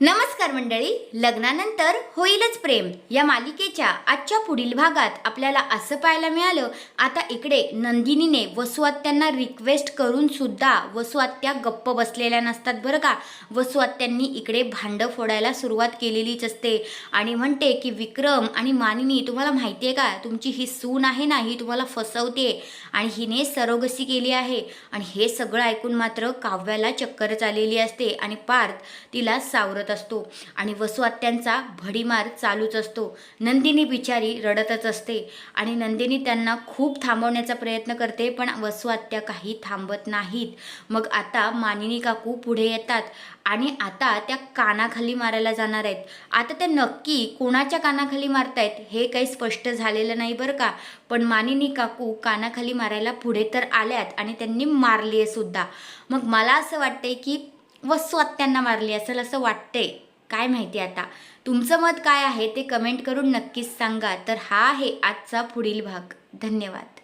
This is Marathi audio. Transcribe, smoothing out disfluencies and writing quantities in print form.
नमस्कार मंडळी. लग्नानंतर होईलच प्रेम या मालिकेच्या आजच्या पुढील भागात आपल्याला असं पाहायला मिळालं. आता इकडे नंदिनीने वसुआत्यांना रिक्वेस्ट करून सुद्धा वसुआत्या गप्प बसलेल्या नसतात बरं का. वसुआत्यांनी इकडे भांडं फोडायला सुरुवात केलेलीच असते आणि म्हणते की विक्रम आणि मानिनी, तुम्हाला माहिती आहे का, तुमची ही सून आहे ना, ही तुम्हाला फसवते आणि हिने सरोगसी केली आहे. आणि हे सगळं ऐकून मात्र काव्याला चक्करच आलेली असते आणि पार्थ तिला सावरत असतो आणि वसुआत्यांचा भडीमार चालूच असतो. नंदिनी बिचारी रडतच असते आणि नंदिनी त्यांना खूप थांबवण्याचा प्रयत्न करते, पण वसुआत्या काही थांबत नाहीत. मग आता मानिनी काकू पुढे येतात आणि आता त्या कानाखाली मारायला जाणार आहेत. आता त्या नक्की कोणाच्या कानाखाली मारतायत हे काही स्पष्ट झालेलं नाही बरं का, पण मानिनी काकू कानाखाली मारायला पुढे तर आल्यात आणि त्यांनी मारली आहे सुद्धा. मग मला असं वाटतंय की वसुआत्यांना मारली असेल असं वाटतंय, काय माहिती. आता तुमचं मत काय आहे ते कमेंट करून नक्कीच सांगा. तर हा आहे आजचा पुढील भाग. धन्यवाद.